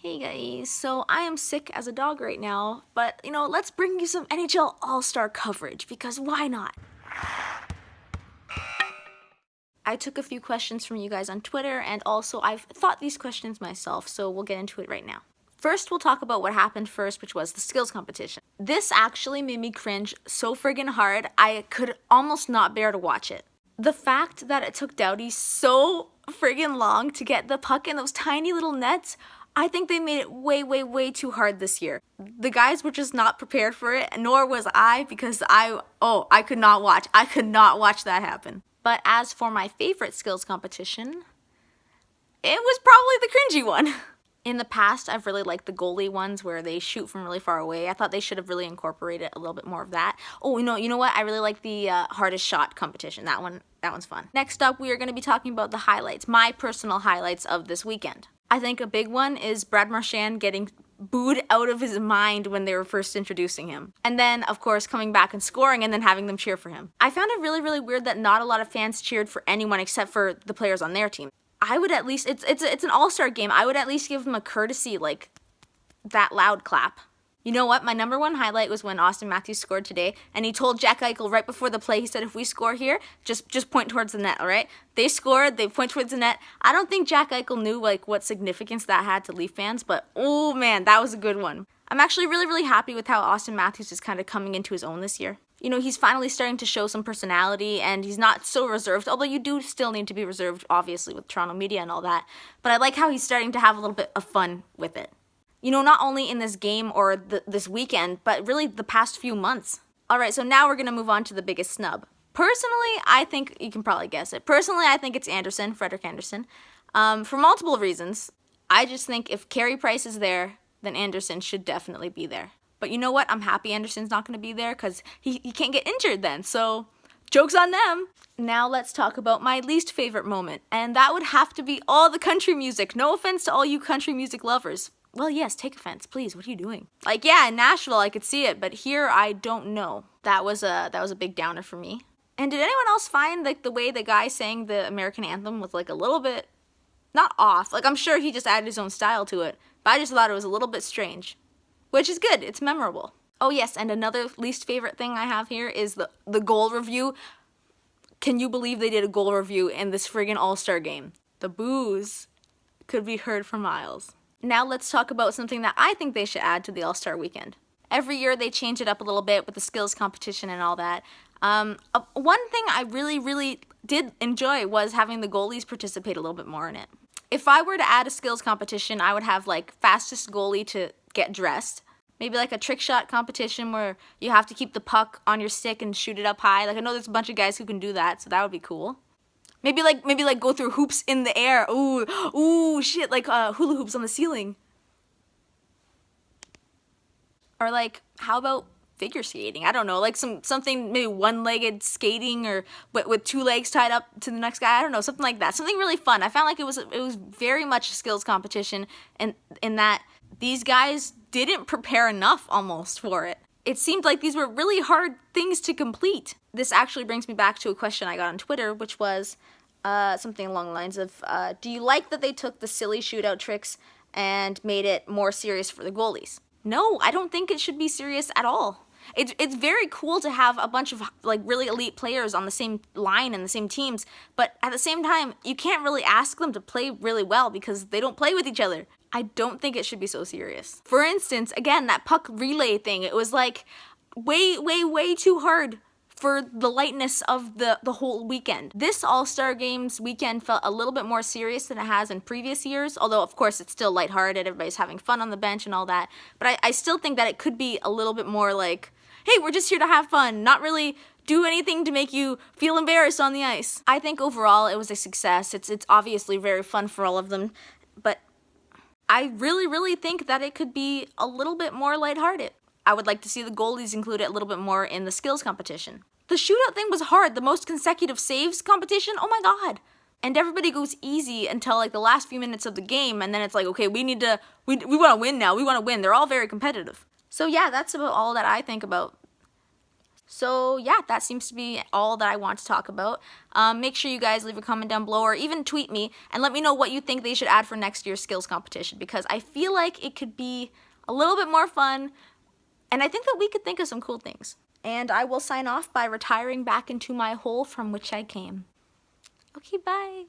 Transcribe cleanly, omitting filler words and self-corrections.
Hey guys, so I am sick as a dog right now, but let's bring you some NHL All-Star coverage because why not? I took a few questions from you guys on Twitter, and also I've thought these questions myself, so we'll get into it right now. First, we'll talk about what happened first, which was the skills competition. This actually made me cringe so friggin' hard, I could almost not bear to watch it. The fact that it took Doughty so friggin' long to get the puck in those tiny little nets, I think they made it way too hard this year. The guys were just not prepared for it, nor was I, because I could not watch. I could not watch that happen. But as for my favorite skills competition, it was probably the cringy one. In the past, I've really liked the goalie ones where they shoot from really far away. I thought they should have really incorporated a little bit more of that. Oh, you know what? I really like the hardest shot competition. That one's fun. Next up, we are going to be talking about the highlights, my personal highlights of this weekend. I think a big one is Brad Marchand getting booed out of his mind when they were first introducing him. And then, of course, coming back and scoring and then having them cheer for him. I found it really weird that not a lot of fans cheered for anyone except for the players on their team. I would at least, it's an all-star game, I would at least give them a courtesy, like, that loud clap. You know what? My number one highlight was when Austin Matthews scored today, and he told Jack Eichel right before the play, he said, if we score here, just point towards the net, all right? They scored, they point towards the net. I don't think Jack Eichel knew, like, what significance that had to Leaf fans, but oh man, that was a good one. I'm actually really happy with how Austin Matthews is kind of coming into his own this year. You know, he's finally starting to show some personality, and he's not so reserved, although you do still need to be reserved, obviously, with Toronto media and all that, but I like how he's starting to have a little bit of fun with it. You know, not only in this game or this weekend, but really the past few months. Alright, so now we're going to move on to the biggest snub. Personally, I think, you can probably guess it, personally I think it's Anderson, Frederik Anderson, for multiple reasons. I just think if Carey Price is there, then Anderson should definitely be there. But you know what? I'm happy Anderson's not going to be there because he can't get injured then, so joke's on them. Now let's talk about my least favorite moment, and that would have to be all the country music. No offense to all you country music lovers. Well, yes, take offense, please. What are you doing? Like, yeah, in Nashville I could see it, but here I don't know. That was a big downer for me. And did anyone else find like the way the guy sang the American anthem was like a little bit not off? Like, I'm sure he just added his own style to it, but I just thought it was a little bit strange. Which is good, it's memorable. Oh yes, and another least favorite thing I have here is the goal review. Can you believe they did a goal review in this friggin' All-Star game? The boos could be heard for miles. Now let's talk about something that I think they should add to the All-Star weekend. Every year they change it up a little bit with the skills competition and all that. One thing I really did enjoy was having the goalies participate a little bit more in it. If I were to add a skills competition, I would have like fastest goalie to get dressed. Maybe like a trick shot competition where you have to keep the puck on your stick and shoot it up high. Like, I know there's a bunch of guys who can do that, so that would be cool. Maybe like go through hoops in the air. Ooh, shit, like hula hoops on the ceiling. Or like, how about figure skating? I don't know, like something maybe one-legged skating or with two legs tied up to the next guy. I don't know, something like that. Something really fun. I found like it was very much a skills competition, and in that these guys didn't prepare enough almost for it. It seemed like these were really hard things to complete. This actually brings me back to a question I got on Twitter, which was something along the lines of, do you like that they took the silly shootout tricks and made it more serious for the goalies? No, I don't think it should be serious at all. It's very cool to have a bunch of like really elite players on the same line and the same teams, but at the same time, you can't really ask them to play really well because they don't play with each other. I don't think it should be so serious. For instance, again, that puck relay thing, it was like way too hard for the lightness of the whole weekend. This All-Star Games weekend felt a little bit more serious than it has in previous years, although of course it's still lighthearted, everybody's having fun on the bench and all that, but I still think that it could be a little bit more like, hey, we're just here to have fun, not really do anything to make you feel embarrassed on the ice. I think overall it was a success. It's obviously very fun for all of them, but I really think that it could be a little bit more lighthearted. I would like to see the goalies included a little bit more in the skills competition. The shootout thing was hard. The most consecutive saves competition, oh my god. And everybody goes easy until like the last few minutes of the game, and then it's like, okay, we want to win now. We want to win. They're all very competitive. So yeah, that's about all that I think about So yeah, that seems to be all that I want to talk about. Make sure you guys leave a comment down below or even tweet me and let me know what you think they should add for next year's skills competition, because I feel like it could be a little bit more fun, and I think that we could think of some cool things. And I will sign off by retiring back into my hole from which I came. Okay, bye.